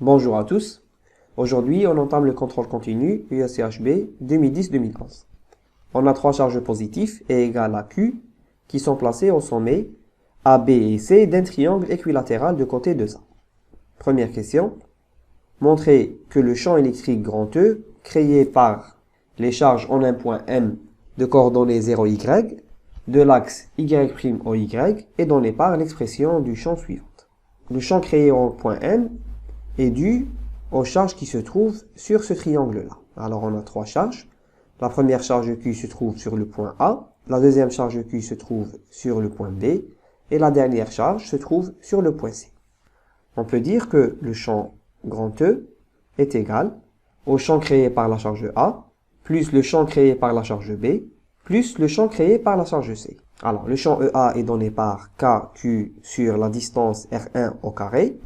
Bonjour à tous. Aujourd'hui, on entame le contrôle continu USCHB 2010-2011. On a trois charges positives et égales à Q qui sont placées au sommet A, B et C d'un triangle équilatéral de côté de A. Première question. Montrer que le champ électrique grand E, créé par les charges en un point M de coordonnées 0Y, de l'axe Y'-OY est donné par l'expression du champ suivante. Le champ créé en point M est dû aux charges qui se trouvent sur ce triangle-là. Alors on a trois charges. La première charge Q se trouve sur le point A, la deuxième charge Q se trouve sur le point B, et la dernière charge se trouve sur le point C. On peut dire que le champ grand E est égal au champ créé par la charge A, plus le champ créé par la charge B, plus le champ créé par la charge C. Alors, le champ EA est donné par KQ sur la distance R1 au carré.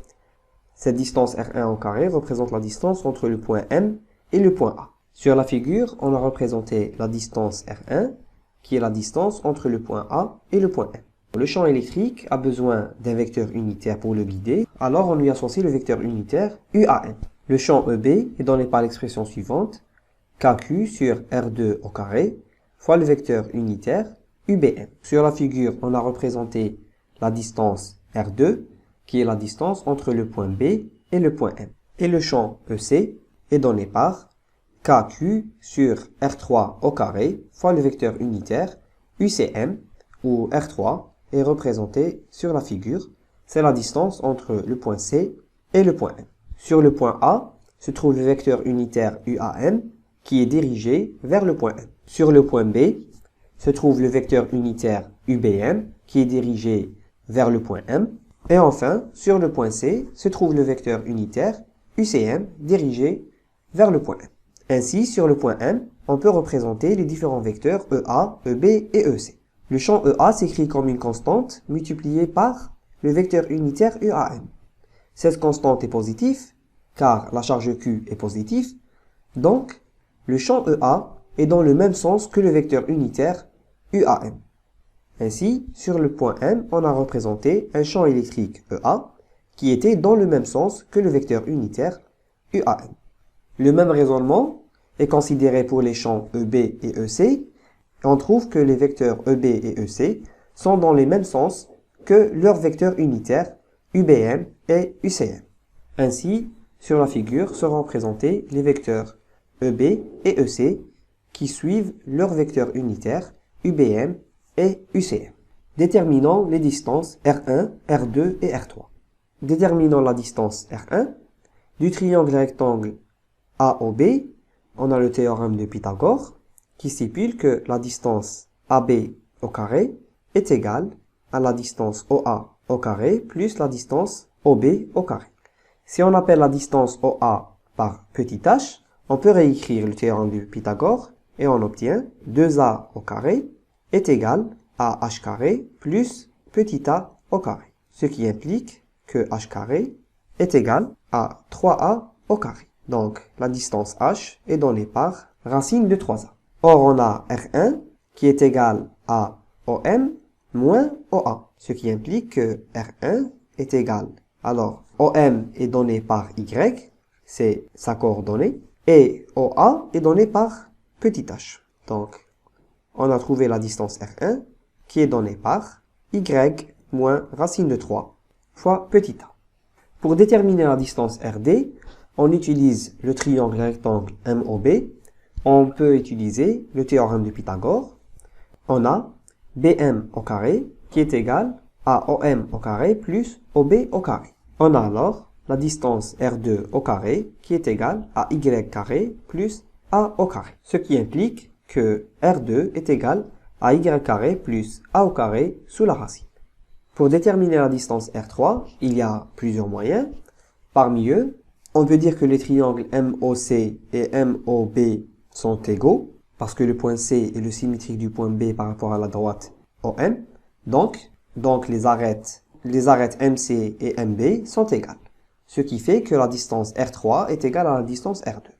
Cette distance R1 au carré représente la distance entre le point M et le point A. Sur la figure, on a représenté la distance R1, qui est la distance entre le point A et le point M. Le champ électrique a besoin d'un vecteur unitaire pour le guider, alors on lui associe le vecteur unitaire UAM. Le champ EB est donné par l'expression suivante, KQ sur R2 au carré, fois le vecteur unitaire UBM. Sur la figure, on a représenté la distance R2, qui est la distance entre le point B et le point M. Et le champ EC est donné par KQ sur R3 au carré, fois le vecteur unitaire UCM, où R3 est représenté sur la figure. C'est la distance entre le point C et le point M. Sur le point A se trouve le vecteur unitaire UAM, qui est dirigé vers le point M. Sur le point B se trouve le vecteur unitaire UBM, qui est dirigé vers le point M. Et enfin, sur le point C se trouve le vecteur unitaire UCM, dirigé vers le point M. Ainsi, sur le point M, on peut représenter les différents vecteurs EA, EB et EC. Le champ EA s'écrit comme une constante multipliée par le vecteur unitaire UAM. Cette constante est positive, car la charge Q est positive, donc le champ EA est dans le même sens que le vecteur unitaire UAM. Ainsi, sur le point M, on a représenté un champ électrique EA qui était dans le même sens que le vecteur unitaire UAM. Le même raisonnement est considéré pour les champs EB et EC. On trouve que les vecteurs EB et EC sont dans les mêmes sens que leurs vecteurs unitaires UBM et UCM. Ainsi, sur la figure seront présentés les vecteurs EB et EC qui suivent leurs vecteurs unitaires UBM et UCM. Déterminons les distances R1, R2 et R3. Déterminons la distance R1 du triangle rectangle AOB. On a le théorème de Pythagore qui stipule que la distance AB au carré est égale à la distance OA au carré plus la distance OB au carré. Si on appelle la distance OA par petit h, on peut réécrire le théorème de Pythagore et on obtient 2a au carré est égal à h carré plus petit a au carré. Ce qui implique que h carré est égal à 3a au carré. Donc, la distance h est donnée par racine de 3a. Or, on a R1 qui est égal à OM moins OA. Ce qui implique que R1 est égal. Alors, OM est donné par Y, c'est sa coordonnée. Et OA est donné par petit h. Donc, on a trouvé la distance R1 qui est donnée par Y moins racine de 3 fois petit a. Pour déterminer la distance RD, on utilise le triangle rectangle MOB. On peut utiliser le théorème de Pythagore. On a BM au carré qui est égal à OM au carré plus OB au carré. On a alors la distance R2 au carré qui est égale à Y carré plus A au carré. Ce qui implique que R2 est égal à Y carré plus A au carré sous la racine. Pour déterminer la distance R3, il y a plusieurs moyens. Parmi eux, on peut dire que les triangles MOC et MOB sont égaux, parce que le point C est le symétrique du point B par rapport à la droite OM. Donc les arêtes MC et MB sont égales. Ce qui fait que la distance R3 est égale à la distance R2.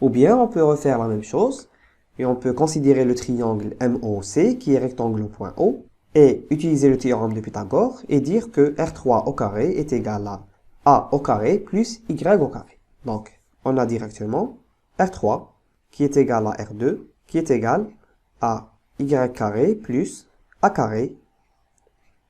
Ou bien on peut refaire la même chose, et on peut considérer le triangle MOC qui est rectangle au point O, et utiliser le théorème de Pythagore et dire que R3 au carré est égal à A au carré plus Y au carré. Donc, on a directement R3 qui est égal à R2 qui est égal à Y carré plus A carré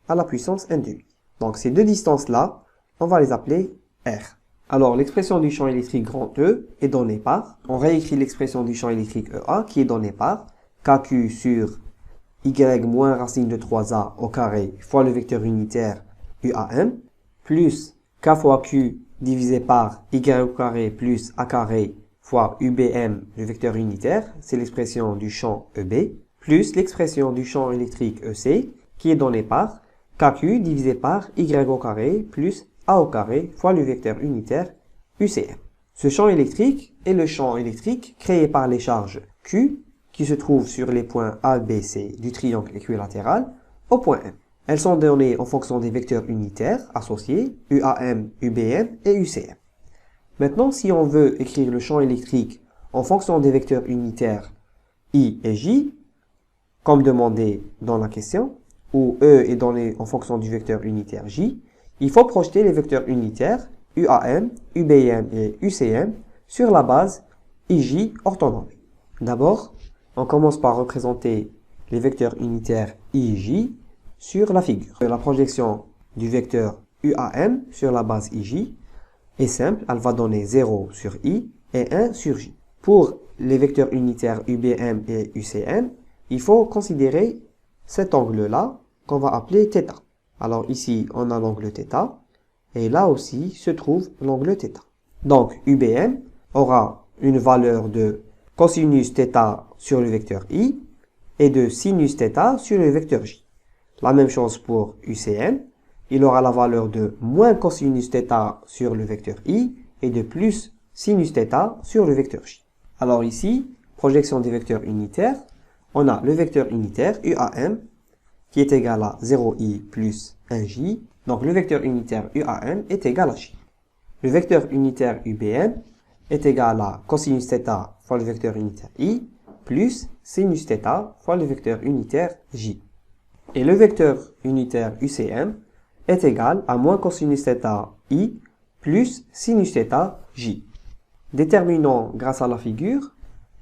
à la puissance n demi. Donc, ces deux distances-là, on va les appeler R. Alors, l'expression du champ électrique grand E est donnée par, on réécrit l'expression du champ électrique EA qui est donnée par KQ sur Y moins racine de 3A au carré fois le vecteur unitaire UAM plus K fois Q divisé par Y au carré plus A carré fois UBM, le vecteur unitaire, c'est l'expression du champ EB, plus l'expression du champ électrique EC qui est donnée par KQ divisé par Y au carré plus A au carré fois le vecteur unitaire UCM. Ce champ électrique est le champ électrique créé par les charges Q qui se trouvent sur les points A, B, C du triangle équilatéral au point M. Elles sont données en fonction des vecteurs unitaires associés UAM, UBM et UCM. Maintenant, si on veut écrire le champ électrique en fonction des vecteurs unitaires I et J, comme demandé dans la question, où E est donné en fonction du vecteur unitaire J, il faut projeter les vecteurs unitaires UAM, UBM et UCM sur la base IJ orthonormée. D'abord, on commence par représenter les vecteurs unitaires I et J sur la figure. La projection du vecteur UAM sur la base IJ est simple, elle va donner 0 sur I et 1 sur J. Pour les vecteurs unitaires UBM et UCM, il faut considérer cet angle-là qu'on va appeler θ. Alors ici, on a l'angle θ, et là aussi se trouve l'angle θ. Donc, UBM aura une valeur de cosinus θ sur le vecteur I et de sinus θ sur le vecteur J. La même chose pour UCM, il aura la valeur de moins cosinus θ sur le vecteur I et de plus sinus θ sur le vecteur J. Alors ici, projection des vecteurs unitaires, on a le vecteur unitaire UAM qui est égal à 0i plus 1j. Donc le vecteur unitaire UAM est égal à j. Le vecteur unitaire UBM est égal à cosinus θ fois le vecteur unitaire i plus sinus θ fois le vecteur unitaire j. Et le vecteur unitaire UCM est égal à moins cosinus θ i plus sinus θ j. Déterminons grâce à la figure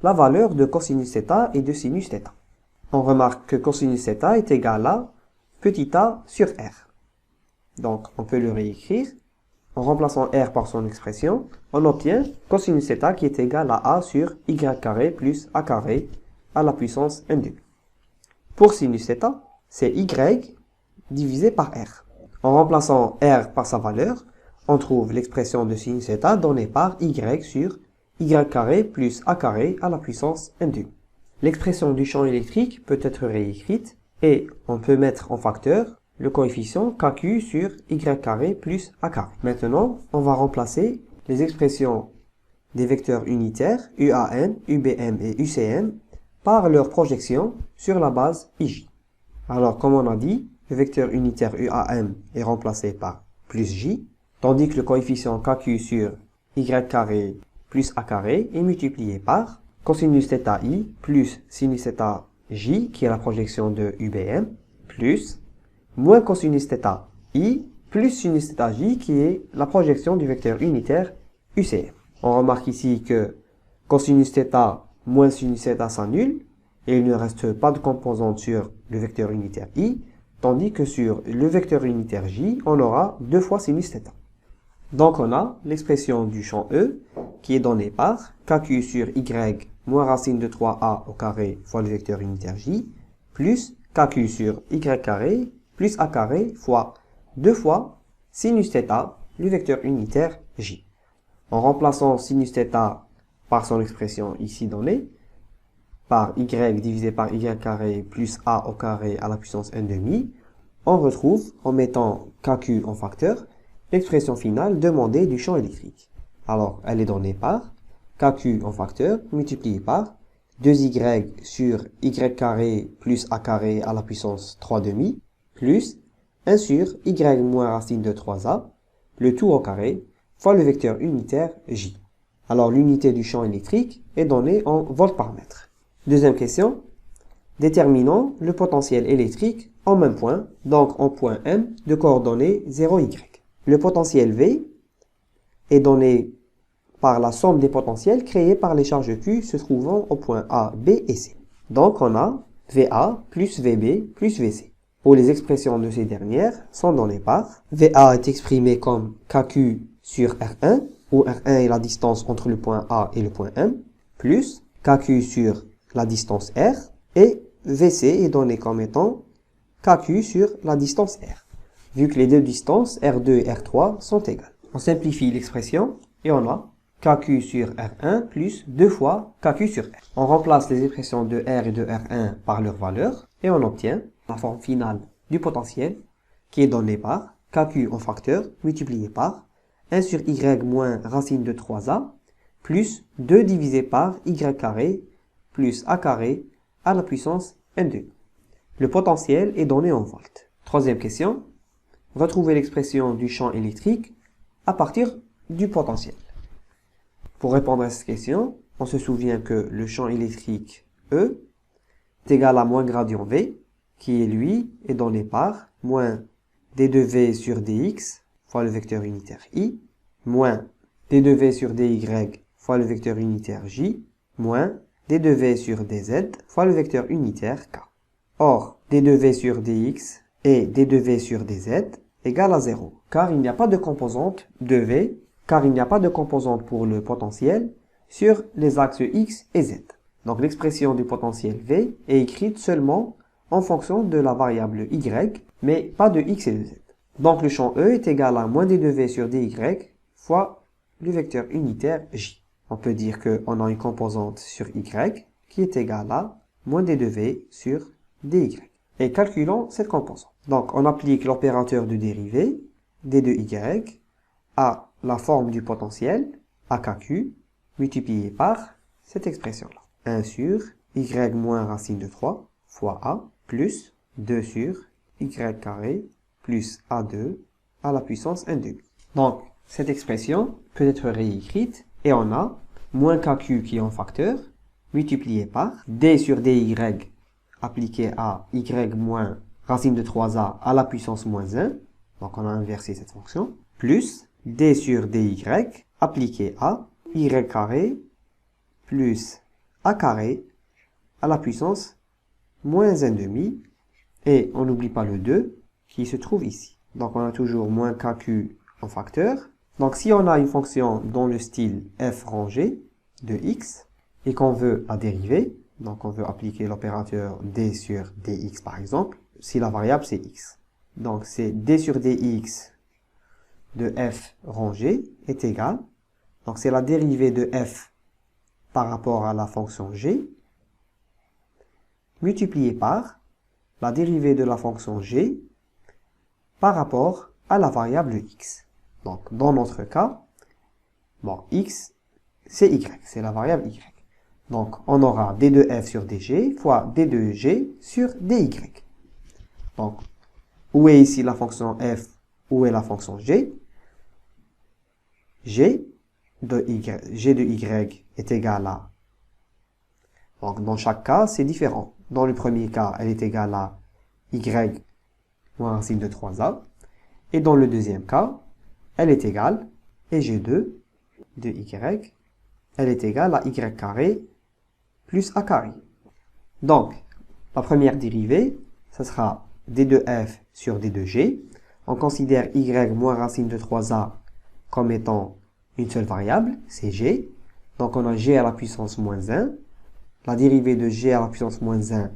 la valeur de cosinus θ et de sinus θ. On remarque que cosinus θ est égal à petit a sur r. Donc, on peut le réécrire. En remplaçant r par son expression, on obtient cosinus θ qui est égal à a sur y carré plus a carré à la puissance n demi. Pour sinus θ, c'est y divisé par r. En remplaçant r par sa valeur, on trouve l'expression de sinus θ donnée par y sur y carré plus a carré à la puissance n demi. L'expression du champ électrique peut être réécrite et on peut mettre en facteur le coefficient KQ sur y carré plus a carré. Maintenant, on va remplacer les expressions des vecteurs unitaires UAN, UBM et UCM par leur projection sur la base IJ. Alors, comme on a dit, le vecteur unitaire UAM est remplacé par plus J, tandis que le coefficient KQ sur y carré plus a carré est multiplié par cosinus θ i plus sinus θ j, qui est la projection de UBM, plus moins cosinus θ i plus sinus θ j, qui est la projection du vecteur unitaire UCM. On remarque ici que cosinus θ moins sinus θ s'annule, et il ne reste pas de composante sur le vecteur unitaire i, tandis que sur le vecteur unitaire j, on aura 2 fois sinus θ. Donc on a l'expression du champ E, qui est donnée par KQ sur Y moins racine de 3A au carré fois le vecteur unitaire J, plus KQ sur Y carré plus A carré fois 2 fois sinus θ, le vecteur unitaire J. En remplaçant sinus θ par son expression ici donnée, par Y divisé par Y carré plus A au carré à la puissance n demi, on retrouve, en mettant KQ en facteur, l'expression finale demandée du champ électrique. Alors, elle est donnée par KQ en facteur multiplié par 2Y sur Y carré plus A carré à la puissance 3 demi, plus 1 sur Y moins racine de 3A, le tout au carré, fois le vecteur unitaire J. Alors, l'unité du champ électrique est donnée en volts par mètre. Deuxième question. Déterminons le potentiel électrique en même point, donc en point M de coordonnées 0Y. Le potentiel V est donné par la somme des potentiels créés par les charges Q se trouvant au point A, B et C. Donc on a VA plus VB plus VC. Où les expressions de ces dernières sont données par VA est exprimé comme KQ sur R1, où R1 est la distance entre le point A et le point M, plus KQ sur la distance R, et VC est donné comme étant KQ sur la distance R, vu que les deux distances R2 et R3 sont égales. On simplifie l'expression et on a KQ sur R1 plus 2 fois KQ sur R. On remplace les expressions de R et de R1 par leur valeur et on obtient la forme finale du potentiel qui est donnée par KQ en facteur multiplié par 1 sur Y moins racine de 3A plus 2 divisé par Y carré plus A carré à la puissance N2. Le potentiel est donné en volts. Troisième question. Retrouvez l'expression du champ électrique à partir du potentiel. Pour répondre à cette question, on se souvient que le champ électrique E est égal à moins gradient V, qui lui est donné par moins d2V sur dx fois le vecteur unitaire I, moins d2V sur dy fois le vecteur unitaire J, moins d2V sur dz fois le vecteur unitaire K. Or, d2V sur dx et d2V sur dz égale à 0, car il n'y a pas de composante de V, car il n'y a pas de composante pour le potentiel sur les axes X et Z. Donc l'expression du potentiel V est écrite seulement en fonction de la variable Y, mais pas de X et de Z. Donc le champ E est égal à moins d2V sur dy fois le vecteur unitaire J. On peut dire qu'on a une composante sur Y qui est égale à moins d2V sur dy. Et calculons cette composante. Donc on applique l'opérateur de dérivée, d de Y, à la forme du potentiel, AKQ, multiplié par cette expression-là. 1 sur Y moins racine de 3 fois A, plus 2 sur Y carré, plus A2 à la puissance N2. Donc, cette expression peut être réécrite et on a moins KQ qui est en facteur, multiplié par D sur DY appliqué à Y moins racine de 3A à la puissance moins 1, donc on a inversé cette fonction, plus D sur dy appliqué à y carré plus a carré à la puissance moins 1,5 et on n'oublie pas le 2 qui se trouve ici. Donc on a toujours moins KQ en facteur. Donc si on a une fonction dans le style f rangé de x et qu'on veut la dériver, donc on veut appliquer l'opérateur d sur dx par exemple, si la variable c'est x. Donc c'est d sur dx de f rangé est égal, donc c'est la dérivée de f par rapport à la fonction g, multiplié par la dérivée de la fonction g par rapport à la variable x. Donc dans notre cas, bon, x c'est y, c'est la variable y. Donc on aura d de f sur dg fois d de g sur dy. Donc où est ici la fonction f, où est la fonction g? G de y est égal à... Donc, dans chaque cas, c'est différent. Dans le premier cas, elle est égale à y moins racine de 3a. Et dans le deuxième cas, elle est égale, et G2 de y, elle est égale à y carré plus a carré. Donc, la première dérivée, ce sera d de f sur d de g. On considère y moins racine de 3a comme étant une seule variable, c'est g. Donc on a g à la puissance moins 1. La dérivée de g à la puissance moins 1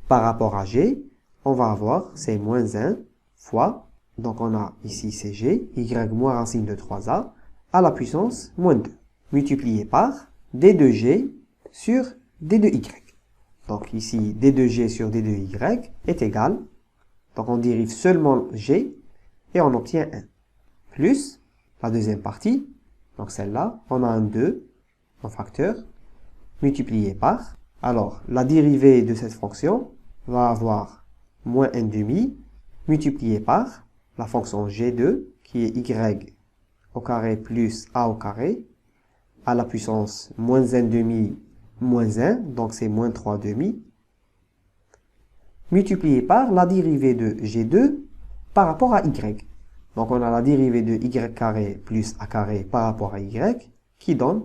par rapport à g, on va avoir, c'est moins 1 fois, donc on a ici c'est g, y moins racine de 3a, à la puissance moins 2, multiplié par d de g sur d de y. Donc ici, d de g sur d de y est égal, donc on dérive seulement g, et on obtient 1. Plus, la deuxième partie, donc celle-là, on a un 2 en facteur, multiplié par, alors la dérivée de cette fonction va avoir moins 1,5 multiplié par la fonction g2 qui est y au carré plus a au carré à la puissance moins 1,5 moins 1, donc c'est moins 3,5 multiplié par la dérivée de g2 par rapport à y. Donc on a la dérivée de y carré plus a carré par rapport à y qui donne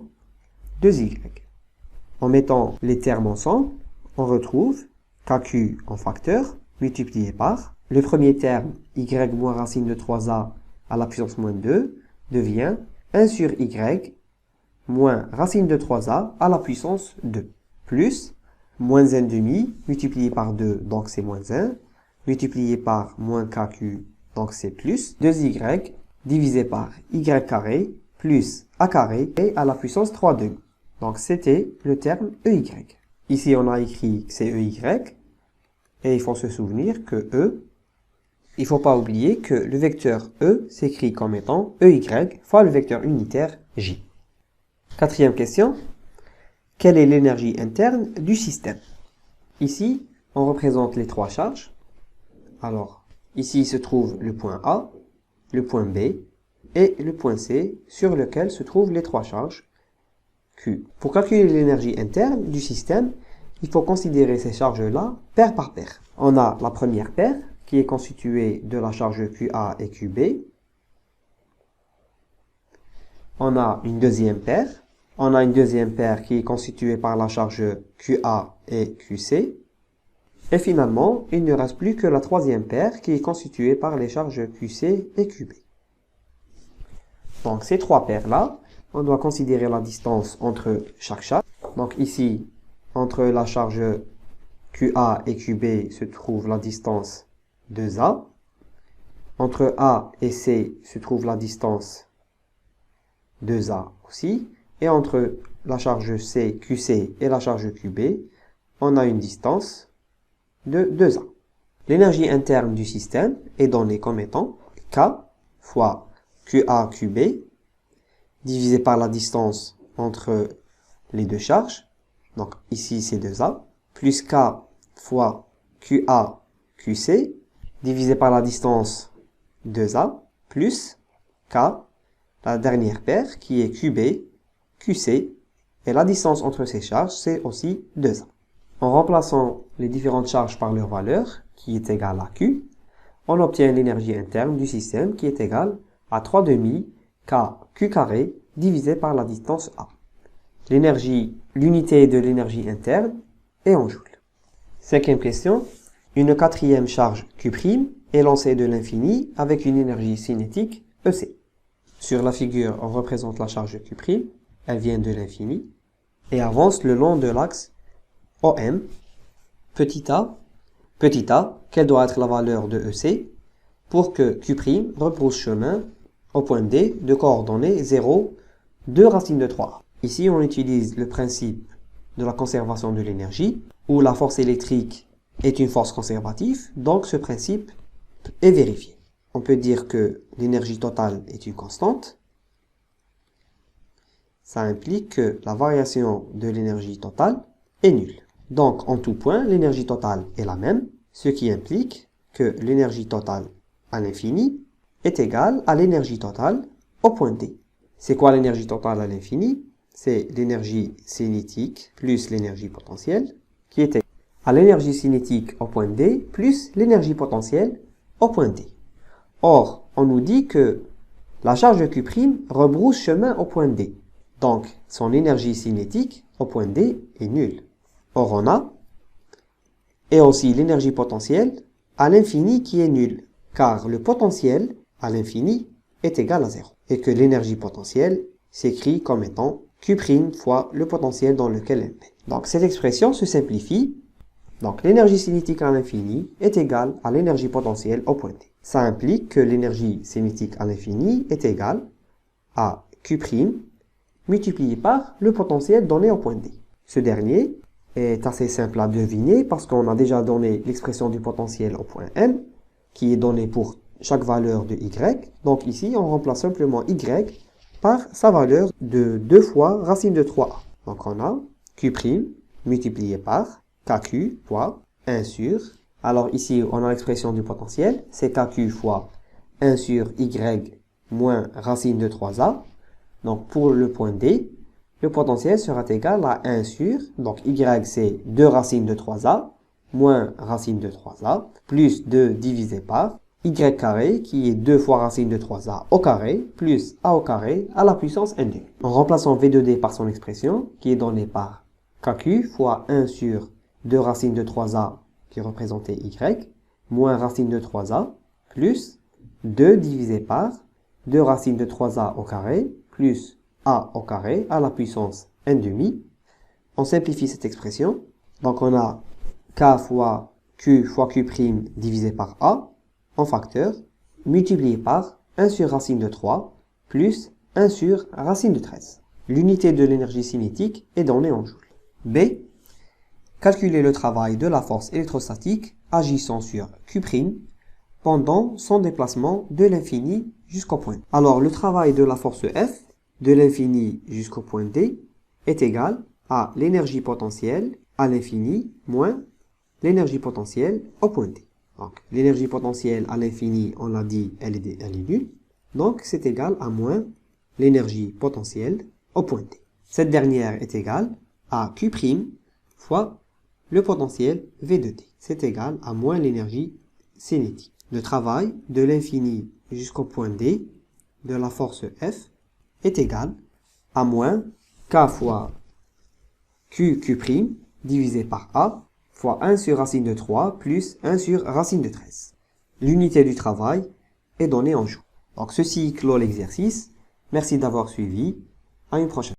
2y. En mettant les termes ensemble, on retrouve kq en facteur multiplié par le premier terme y moins racine de 3a à la puissance moins 2 devient 1 sur y moins racine de 3a à la puissance 2 plus moins 1 demi multiplié par 2 donc c'est moins 1 multiplié par moins kq donc c'est plus 2y divisé par y carré plus a carré et à la puissance 3 demi. Donc c'était le terme EY. Ici on a écrit que c'est EY et il faut se souvenir que il ne faut pas oublier que le vecteur E s'écrit comme étant EY fois le vecteur unitaire J. Quatrième question. Quelle est l'énergie interne du système? Ici, on représente les trois charges. Alors, ici se trouve le point A, le point B et le point C sur lequel se trouvent les trois charges Q. Pour calculer l'énergie interne du système, il faut considérer ces charges-là paire par paire. On a la première paire qui est constituée de la charge QA et QB. On a une deuxième paire. On a une deuxième paire qui est constituée par la charge QA et QC. Et finalement, il ne reste plus que la troisième paire qui est constituée par les charges QC et QB. Donc ces trois paires-là, on doit considérer la distance entre chaque charge. Donc ici, entre la charge QA et QB se trouve la distance 2A. Entre A et C se trouve la distance 2A aussi. Et entre la charge C, QC et la charge QB, on a une distance de 2A. L'énergie interne du système est donnée comme étant K fois QA, QB, divisé par la distance entre les deux charges. Donc ici c'est 2A, plus K fois QA, QC, divisé par la distance 2A, plus K, la dernière paire, qui est QB, QC, et la distance entre ces charges, c'est aussi 2A. En remplaçant les différentes charges par leur valeur, qui est égale à Q, on obtient l'énergie interne du système qui est égale à 3 demi KQ carré divisé par la distance A. L'unité de l'énergie interne est en joules. Cinquième question. Une quatrième charge Q' est lancée de l'infini avec une énergie cinétique EC. Sur la figure, on représente la charge Q', elle vient de l'infini et avance le long de l'axe OM, petit a, quelle doit être la valeur de EC pour que Q' rebrousse chemin au point D de coordonnées 0, 2 racine de 3. Ici, on utilise le principe de la conservation de l'énergie, où la force électrique est une force conservative, donc ce principe est vérifié. On peut dire que l'énergie totale est une constante. Ça implique que la variation de l'énergie totale est nulle. Donc, en tout point, l'énergie totale est la même, ce qui implique que l'énergie totale à l'infini est égale à l'énergie totale au point D. C'est quoi l'énergie totale à l'infini? C'est l'énergie cinétique plus l'énergie potentielle qui est égale à l'énergie cinétique au point D plus l'énergie potentielle au point D. Or, on nous dit que la charge Q' rebrousse chemin au point D. Donc, son énergie cinétique au point D est nulle. Or, on a et aussi l'énergie potentielle à l'infini qui est nulle, car le potentiel à l'infini est égal à 0. Et que l'énergie potentielle s'écrit comme étant Q' fois le potentiel dans lequel elle est. Donc cette expression se simplifie. Donc l'énergie cinétique à l'infini est égale à l'énergie potentielle au point D. Ça implique que l'énergie cinétique à l'infini est égale à Q' multiplié par le potentiel donné au point D. Ce dernier est assez simple à deviner parce qu'on a déjà donné l'expression du potentiel au point M qui est donnée pour chaque valeur de Y. Donc ici, on remplace simplement Y par sa valeur de 2 fois racine de 3a. Donc on a Q' multiplié par KQ fois 1 sur. Alors ici, on a l'expression du potentiel, c'est KQ fois 1 sur Y moins racine de 3a. Donc pour le point D, le potentiel sera égal à 1 sur, donc Y c'est 2 racines de 3a, moins racine de 3a, plus 2 divisé par, y carré qui est 2 fois racine de 3a au carré plus a au carré à la puissance n2. En remplaçant v de d par son expression qui est donnée par kq fois 1 sur 2 racines de 3a qui représentait y moins racine de 3a plus 2 divisé par 2 racines de 3a au carré plus a au carré à la puissance n demi. On simplifie cette expression. Donc on a k fois q divisé par a en facteur multiplié par 1 sur racine de 3 plus 1 sur racine de 13. L'unité de l'énergie cinétique est donnée en joules. B. Calculer le travail de la force électrostatique agissant sur Q' pendant son déplacement de l'infini jusqu'au point. Alors le travail de la force F de l'infini jusqu'au point D est égal à l'énergie potentielle à l'infini moins l'énergie potentielle au point D. Donc l'énergie potentielle à l'infini, on l'a dit, elle est nulle. Donc c'est égal à moins l'énergie potentielle au point D. Cette dernière est égale à Q' fois le potentiel V de D. C'est égal à moins l'énergie cinétique. Le travail de l'infini jusqu'au point D de la force F est égal à moins K fois Q' divisé par A fois 1 sur racine de 3 plus 1 sur racine de 13. L'unité du travail est donnée en joules. Donc ceci clôt l'exercice. Merci d'avoir suivi. À une prochaine.